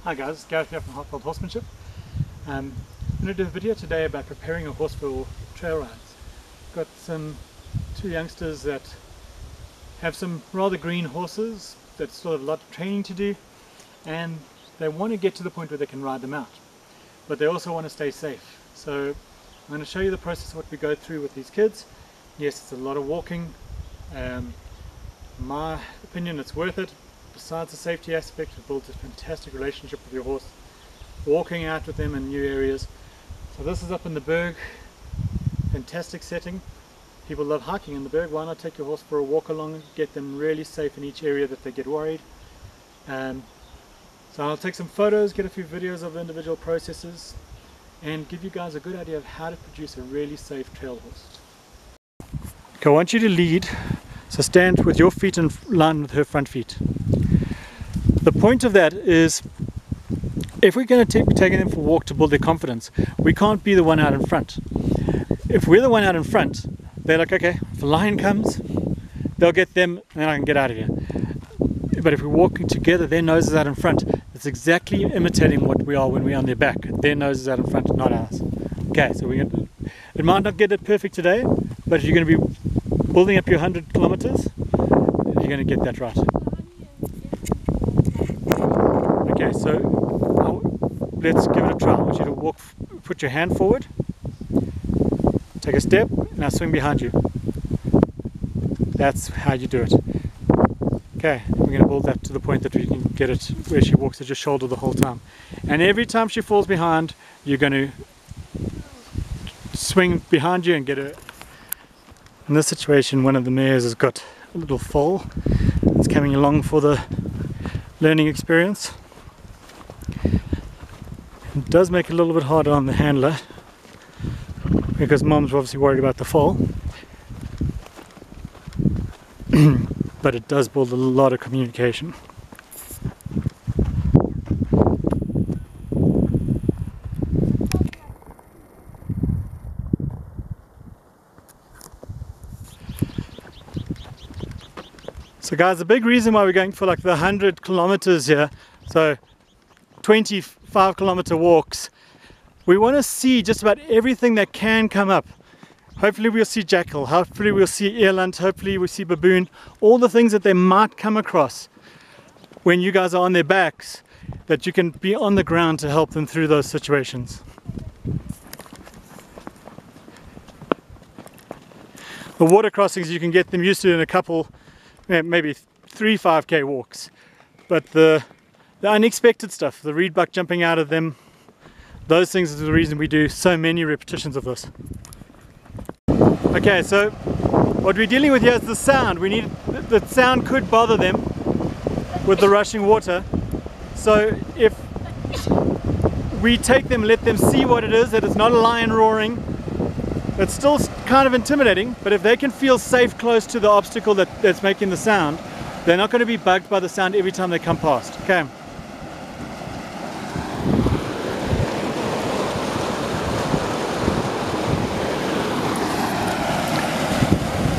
Hi guys, it's Gareth here from Heartfelt Horsemanship. I'm going to do a video today about preparing a horse for trail rides. Got two youngsters that have some rather green horses that still have a lot of training to do, and they want to get to the point where they can ride them out, but they also want to stay safe. So I'm going to show you the process of what we go through with these kids. Yes, it's a lot of walking. In my opinion, it's worth it. Besides the safety aspect, it builds a fantastic relationship with your horse, walking out with them in new areas. So this is up in the Berg, fantastic setting. People love hiking in the Berg. Why not take your horse for a walk along, get them really safe in each area that they get worried. So I'll take some photos, get a few videos of individual processes, and give you guys a good idea of how to produce a really safe trail horse. Okay, I want you to lead, so stand with your feet in line with her front feet. The point of that is, if we're going to be taking them for a walk to build their confidence, we can't be the one out in front. If we're the one out in front, they're like, okay, if a lion comes, they'll get them and then I can get out of here. But if we're walking together, their nose is out in front. It's exactly imitating what we are when we're on their back. Their nose is out in front, not ours. Okay, so it might not get it perfect today, but if you're going to be building up your 100 kilometers, you're going to get that right. Okay, so let's give it a try. I want you to walk, put your hand forward, take a step, now swing behind you. That's how you do it. Okay, we're going to build that to the point that we can get it where she walks at your shoulder the whole time. And every time she falls behind, you're going to swing behind you and get her. In this situation, one of the mares has got a little foal. It's coming along for the learning experience. It does make it a little bit harder on the handler because mom's obviously worried about the foal. But it does build a lot of communication. So guys, the big reason why we're going for like the 100 kilometers here, so 25 kilometer walks, we want to see just about everything that can come up. Hopefully we'll see jackal, hopefully we'll see eland, hopefully we'll see baboon, all the things that they might come across when you guys are on their backs, that you can be on the ground to help them through those situations. The water crossings you can get them used to in a couple, maybe 3 5k walks, but the unexpected stuff, the reed buck jumping out of them, those things are the reason we do so many repetitions of this. Okay, so what we're dealing with here is the sound. The sound could bother them with the rushing water. So if we take them, let them see what it is, that it's not a lion roaring, it's still kind of intimidating, but if they can feel safe close to the obstacle that's making the sound, they're not going to be bugged by the sound every time they come past. Okay.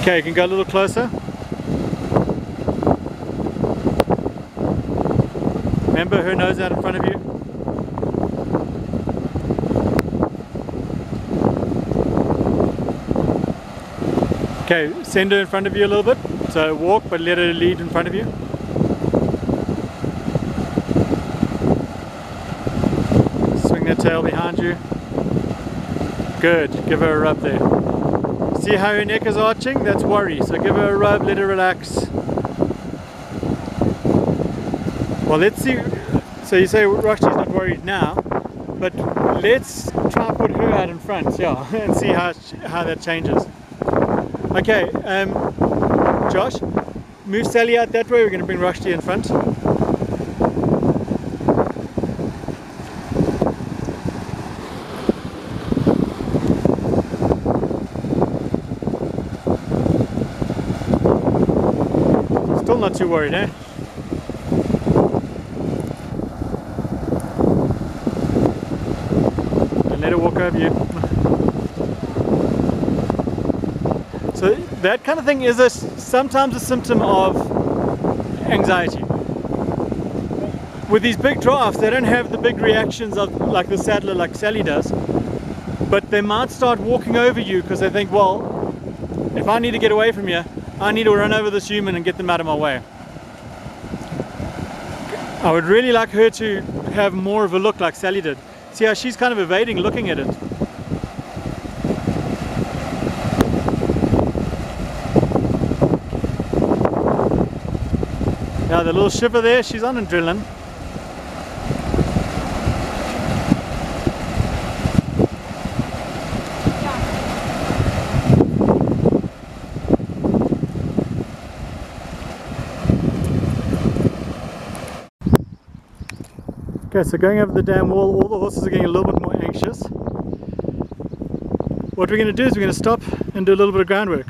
Okay, you can go a little closer. Remember, her nose out in front of you. Okay, send her in front of you a little bit. So walk, but let her lead in front of you. Swing the tail behind you. Good, give her a rub there. See how her neck is arching? That's worry. So give her a rub, let her relax. Well, let's see. So you say Roshti's not worried now, but let's try and put her out in front, yeah, and see how that changes. Okay, Josh, move Sally out that way. We're going to bring Roshti in front. Still not too worried, eh? And let her walk over you. So that kind of thing is sometimes a symptom of anxiety. with these big drafts, they don't have the big reactions of like the saddler like Sally does, but they might start walking over you because they think, well, if I need to get away from you, I need to run over this human and get them out of my way. I would really like her to have more of a look like Sally did. See how she's kind of evading looking at it. Now the little shiver there, she's on adrenaline. Okay, so going over the dam wall, all the horses are getting a little bit more anxious. What we're going to do is we're going to stop and do a little bit of groundwork.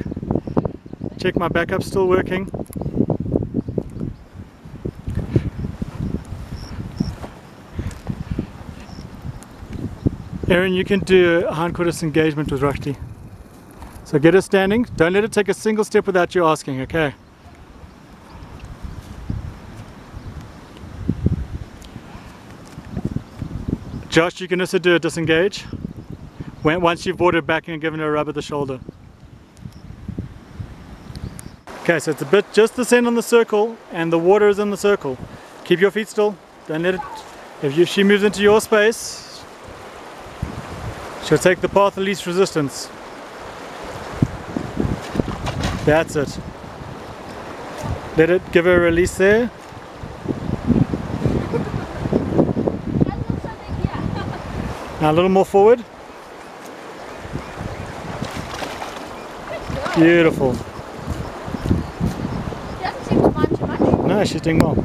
Check my backup's still working. Erin, you can do a hindquarter engagement with Rushdie. So get her standing, don't let her take a single step without you asking, okay? Josh, you can also do a disengage once you've brought her back and given her a rub at the shoulder. Okay, so it's a bit just the sand on the circle and the water is in the circle. Keep your feet still, don't let it, if she moves into your space, she'll take the path of least resistance. That's it. Let it, give her a release there. Now a little more forward. Beautiful. She doesn't seem to mind too much. No, she's doing well.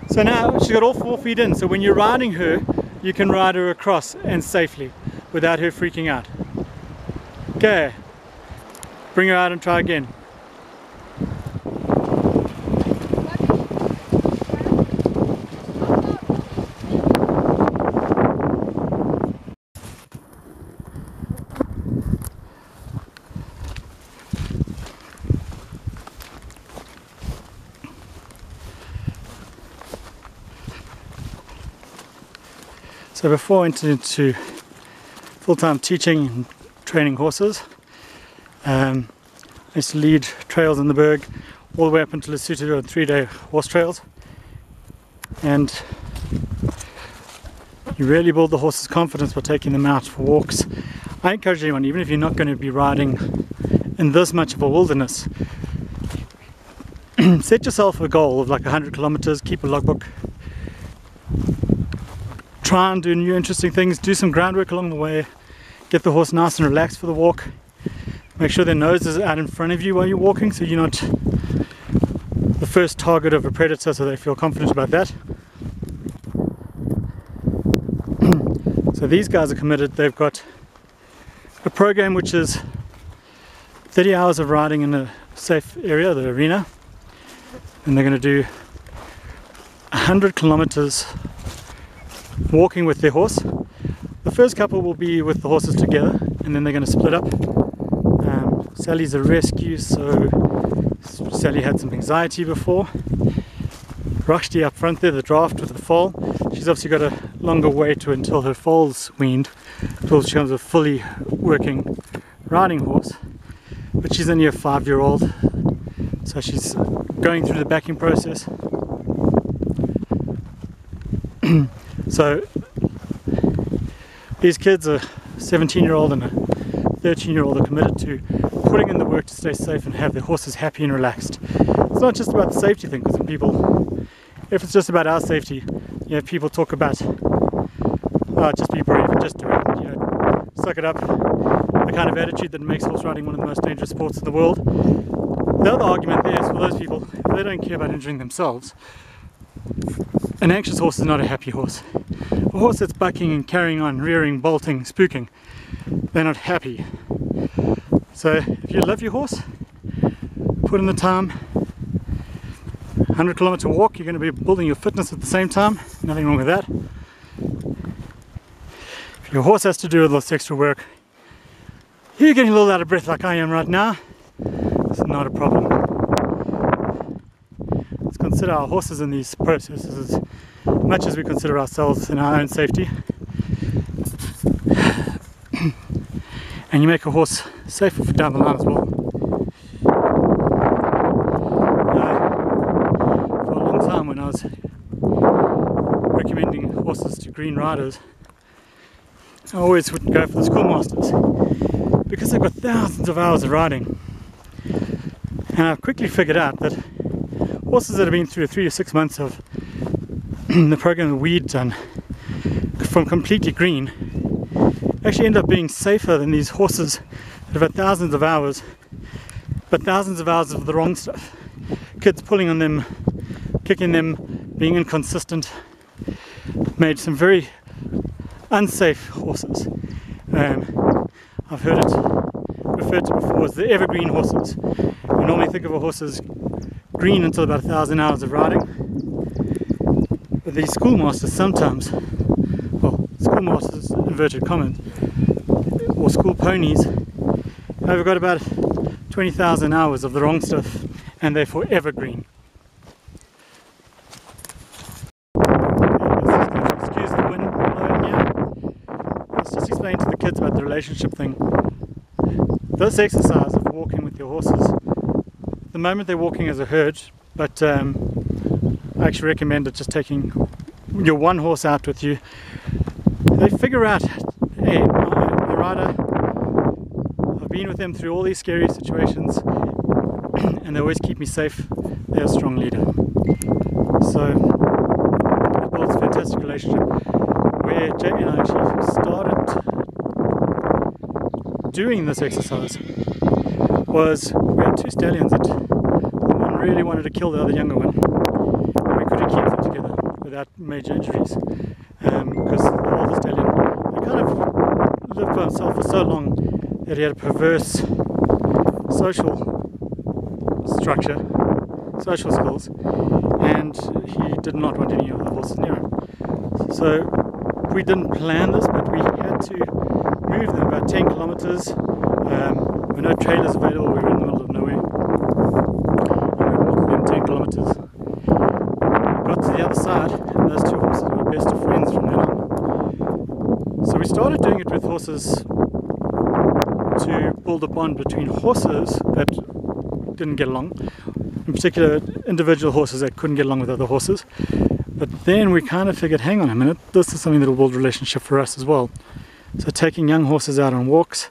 So now she's got all 4 feet in, so when you're riding her, you can ride her across and safely without her freaking out. Okay, bring her out and try again. So before I entered into full-time teaching and training horses, I used to lead trails in the Berg all the way up until Lesotho on 3-day horse trails, and you really build the horse's confidence by taking them out for walks. I encourage anyone, even if you're not going to be riding in this much of a wilderness, set yourself a goal of like 100 kilometers, keep a logbook. Try and do new interesting things, do some groundwork along the way, get the horse nice and relaxed for the walk. Make sure their nose is out in front of you while you're walking so you're not the first target of a predator, so they feel confident about that. So these guys are committed. They've got a program which is 30 hours of riding in a safe area, the arena, and they're going to do 100 kilometers walking with their horse. The first couple will be with the horses together and then they're going to split up. Sally's a rescue, so Sally had some anxiety before. Rushdie up front there, the draft with the foal, she's obviously got a longer way to until her foal's weaned, until she becomes a fully working riding horse. But she's only a 5-year-old, so she's going through the backing process. So these kids, a 17-year-old and a 13-year-old, are committed to putting in the work to stay safe and have their horses happy and relaxed. It's not just about the safety thing, because if it's just about our safety, you know, people talk about, oh, just be brave and just do it, you know, suck it up, the kind of attitude that makes horse riding one of the most dangerous sports in the world. The other argument there is for those people, if they don't care about injuring themselves, an anxious horse is not a happy horse. A horse that's bucking and carrying on, rearing, bolting, spooking, they're not happy. So if you love your horse, put in the time. 100 kilometer walk, you're going to be building your fitness at the same time, nothing wrong with that. If your horse has to do a little extra work, you're getting a little out of breath like I am right now, it's not a problem. Let's consider our horses in these processes as much as we consider ourselves in our own safety. And you make a horse safer for down the line as well. For a long time when I was recommending horses to green riders, I always would go for the schoolmasters because they've got thousands of hours of riding. And I've quickly figured out that horses that have been through 3 to 6 months of the program of weed done from completely green actually end up being safer than these horses that have had thousands of hours, but thousands of hours of the wrong stuff. Kids pulling on them, kicking them, being inconsistent, made some very unsafe horses. I've heard it referred to before as the evergreen horses. We normally think of a horse as green until about 1,000 hours of riding. But these schoolmasters sometimes, well, schoolmasters, inverted commas, or school ponies, have got about 20,000 hours of the wrong stuff, and therefore evergreen. Excuse the wind blowing here. Let's just explain to the kids about the relationship thing. This exercise of walking with your horses, at the moment they're walking as a herd, but I actually recommend it just taking your one horse out with you. They figure out, hey, my rider, I've been with them through all these scary situations and they always keep me safe. They're a strong leader. So it builds a fantastic relationship. Where Jamie and I actually started doing this exercise was we had 2 stallions that one really wanted to kill the other younger one, and we couldn't keep them together without major injuries because the older stallion, he kind of lived by himself for so long that he had a perverse social structure, social skills, and he did not want any of the horses near him. So we didn't plan this, but we had to move them about 10 kilometers. There were no trailers available, we were in the middle of nowhere. And we walked them 10 kilometers. Got to the other side, and those 2 horses were best of friends from then on. So we started doing it with horses to build a bond between horses that didn't get along, in particular individual horses that couldn't get along with other horses. But then we kind of figured, hang on a minute, this is something that will build a relationship for us as well. So taking young horses out on walks,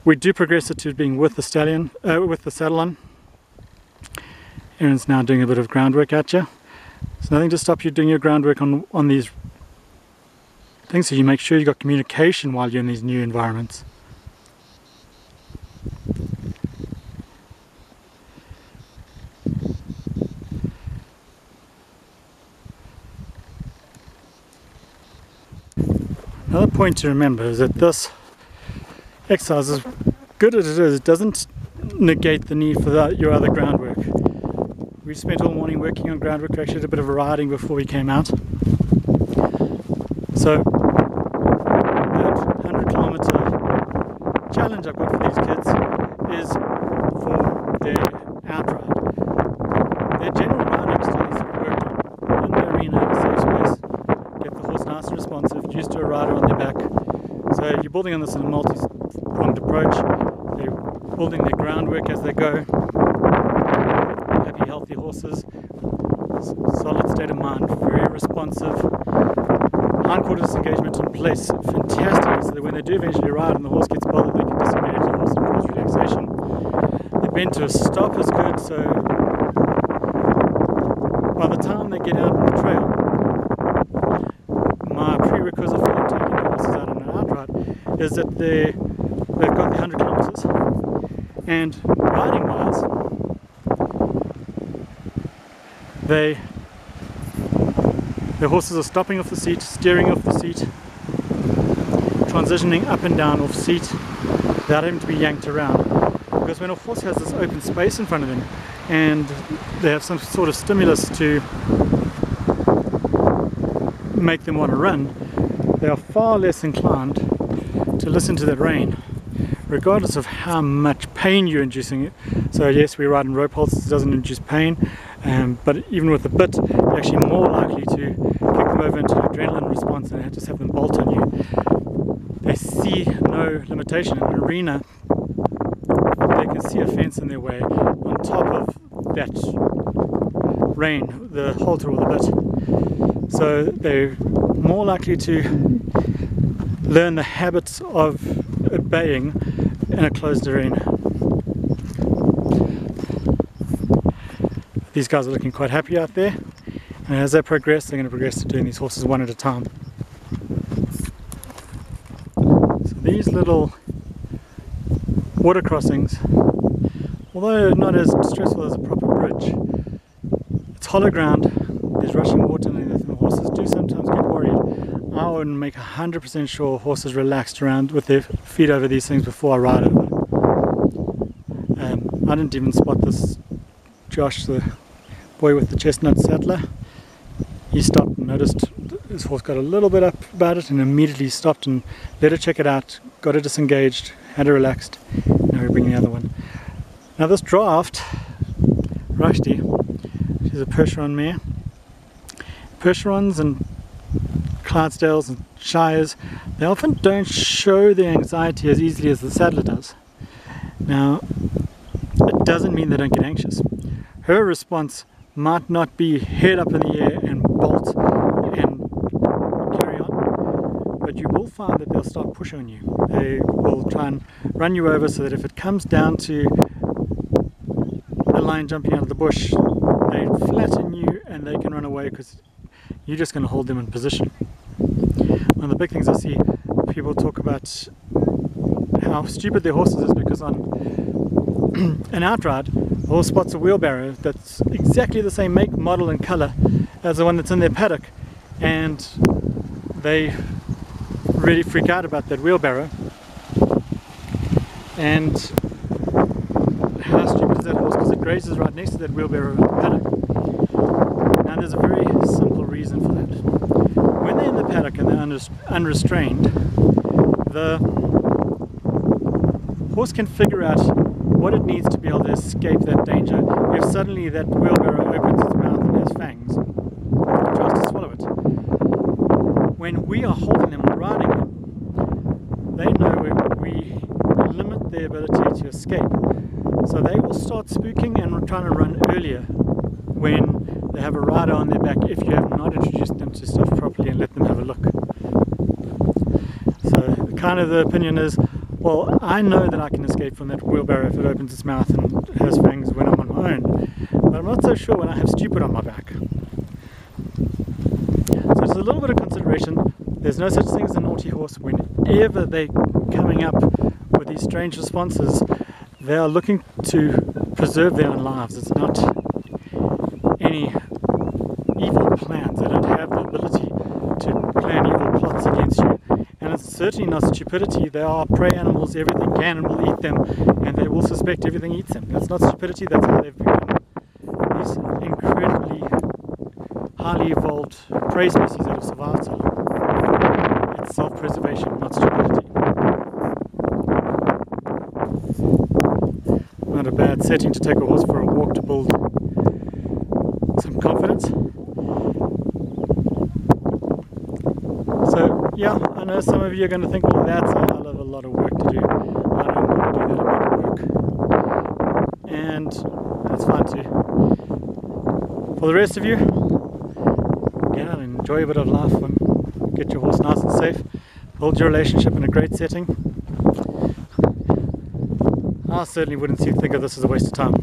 we do progress it to being with the stallion, with the saddle on. Erin's now doing a bit of groundwork at you. There's nothing to stop you doing your groundwork on these things, so you make sure you've got communication while you're in these new environments. Another point to remember is that this exercise, as good as it is, it doesn't negate the need for your other groundwork. We spent all morning working on groundwork. We actually did a bit of riding before we came out. So that 100-kilometer challenge I've got for these kids is for their outride. Their general riding still needs to be worked on in the arena in a safe space. Get the horse nice and responsive, used to a rider on their back. So you're building on this in a multi-pronged approach. They're building their groundwork as they go. Happy, healthy horses, solid state of mind, very responsive. Hindquarter disengagement in place, fantastic, so that when they do eventually ride and the horse gets bothered, they can disengage the horse and cause relaxation. The bend to a stop is good, so by the time they get out on the trail, my prerequisite for them taking the horses out on an outride is that they've got the 100 kilometers, and riding wise, the horses are stopping off the seat, steering off the seat, transitioning up and down off seat without having to be yanked around. Because when a horse has this open space in front of them and they have some sort of stimulus to make them want to run, they are far less inclined to listen to that rein, regardless of how much pain you're inducing it. So yes, we ride in rope halts, it doesn't induce pain. But even with the bit, you're actually more likely to kick them over into an adrenaline response and just have them bolt on you. They see no limitation. In an arena, they can see a fence in their way on top of that rein, the halter or the bit. So they're more likely to learn the habits of obeying in a closed arena. These guys are looking quite happy out there, and as they progress, they're going to progress to doing these horses one at a time. So these little water crossings, although not as stressful as a proper bridge, it's hollow ground, there's rushing water underneath, and the horses do sometimes get worried. I would make 100% sure horses relaxed around with their feet over these things before I ride over. I didn't even spot this. Josh, the boy with the chestnut saddler, he stopped and noticed his horse got a little bit up about it and immediately stopped and let her check it out, got her disengaged, had her relaxed. Now we're bringing the other one. Now this draft, Rushdie, she's a Percheron mare. Percherons and Clydesdales and Shires, they often don't show their anxiety as easily as the saddler does. Now, it doesn't mean they don't get anxious. Her response might not be head up in the air and bolt and carry on, but you will find that they'll start pushing on you. They will try and run you over so that if it comes down to a lion jumping out of the bush, they flatten you and they can run away because you're just going to hold them in position. One of the big things I see people talk about how stupid their horses is because on an outride, the horse spots a wheelbarrow that's exactly the same make, model and colour as the one that's in their paddock, and they really freak out about that wheelbarrow. And how stupid is that horse, because it grazes right next to that wheelbarrow in the paddock. Now there's a very simple reason for that. When they're in the paddock and they're unrestrained, the horse can figure out what it needs to be able to escape that danger if suddenly that wheelbarrow opens its mouth and has fangs and tries to swallow it. When we are holding them or riding them, they know we limit their ability to escape. So they will start spooking and trying to run earlier when they have a rider on their back if you have not introduced them to stuff properly and let them have a look. So kind of the opinion is, well, I know that I can escape from that wheelbarrow if it opens its mouth and has fangs when I'm on my own, but I'm not so sure when I have stupid on my back. So there's a little bit of consideration. There's no such thing as a naughty horse. Whenever they're coming up with these strange responses, they are looking to preserve their own lives. It's not any evil plans. They don't have the ability to plan evil plots against you. And it's certainly not stupidity. They are prey animals. Everything can and will eat them, and they will suspect everything eats them. That's not stupidity. That's how they've become these incredibly highly evolved prey species that have survived so long. It's self-preservation, not stupidity. Not a bad setting to take a horse for a walk to build some confidence. So yeah, I know some of you are going to think, well, that's a hell of a lot of work to do. I don't want to do that amount of work. And that's fine too. For the rest of you, get out and enjoy a bit of life and get your horse nice and safe. Build your relationship in a great setting. I certainly wouldn't think of this as a waste of time.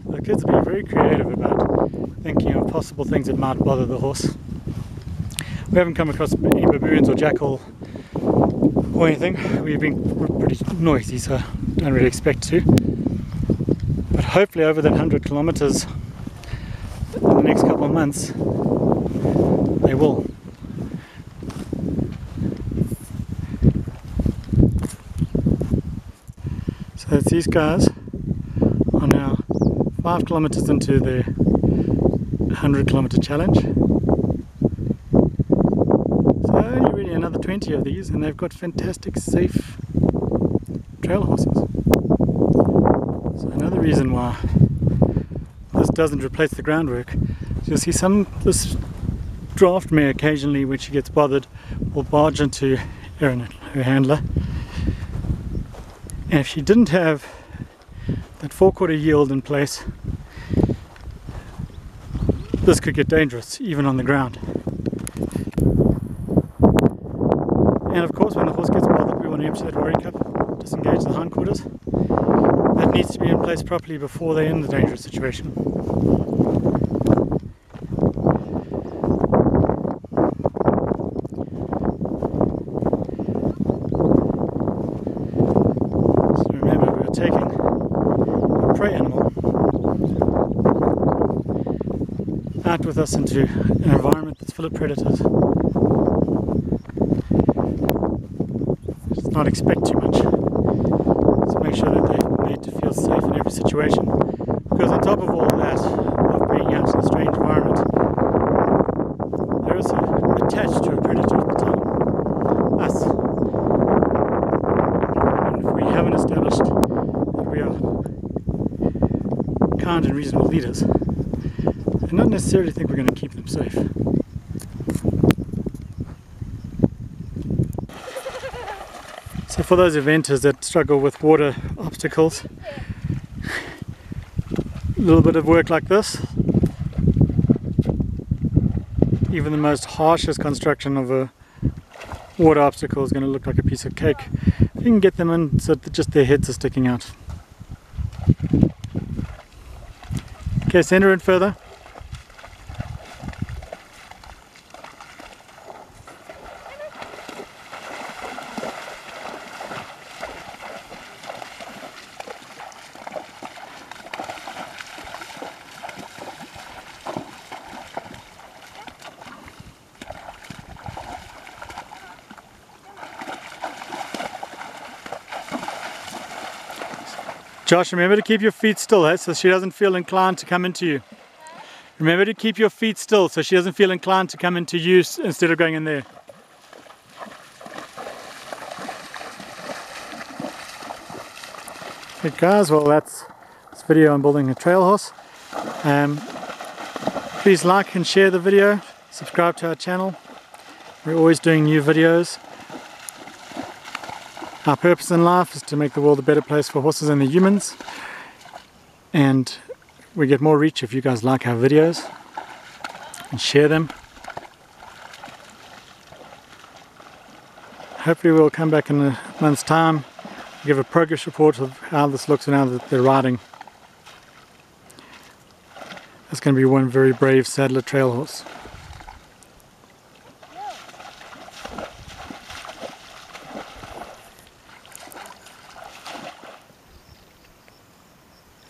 The kids have been very creative about thinking of possible things that might bother the horse. We haven't come across any baboons or jackal or anything. We're pretty noisy, so don't really expect to. But hopefully over that 100 kilometers in the next couple of months, they will. So it's these guys are now 5 kilometers into their 100 kilometer challenge. So only really another 20 of these, and they've got fantastic safe trail horses. So another reason why this doesn't replace the groundwork, you'll see this draft mare occasionally, when she gets bothered, will barge into Erin, her handler. And if she didn't have that 4/4 yield in place, this could get dangerous even on the ground. And of course, when the horse gets bothered, we want to empty that worry cup, disengage the hindquarters. That needs to be in place properly before they're in the dangerous situation. So remember, we're taking a prey animal out with us into an environment that's full of predators. Just not expect too much. So make sure that they're made to feel safe in every situation. Because on top of all that, of being out in a strange environment, they're also attached to a predator at the time, us. And if we haven't established that we are kind and reasonable leaders, I don't necessarily think we're going to keep them safe. So for those eventers that struggle with water obstacles, a little bit of work like this, even the most harshest construction of a water obstacle is going to look like a piece of cake. You can get them in so that just their heads are sticking out. Okay, send her in further. Josh, remember to keep your feet still, so she doesn't feel inclined to come into you. Remember to keep your feet still so she doesn't feel inclined to come into you instead of going in there. Okay guys, well that's this video on building a trail horse. Please like and share the video, subscribe to our channel. We're always doing new videos. Our purpose in life is to make the world a better place for horses and the humans, and we get more reach if you guys like our videos and share them. Hopefully we'll come back in a month's time, give a progress report of how this looks now that they're riding. That's going to be one very brave saddler trail horse.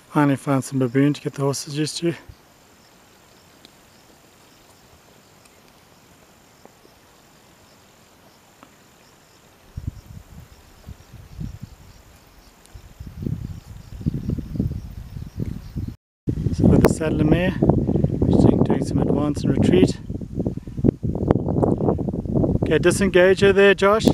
Finally found some baboon to get the horses used to. So with the saddler mare, we're doing some advance and retreat. Okay, disengage her there, Josh.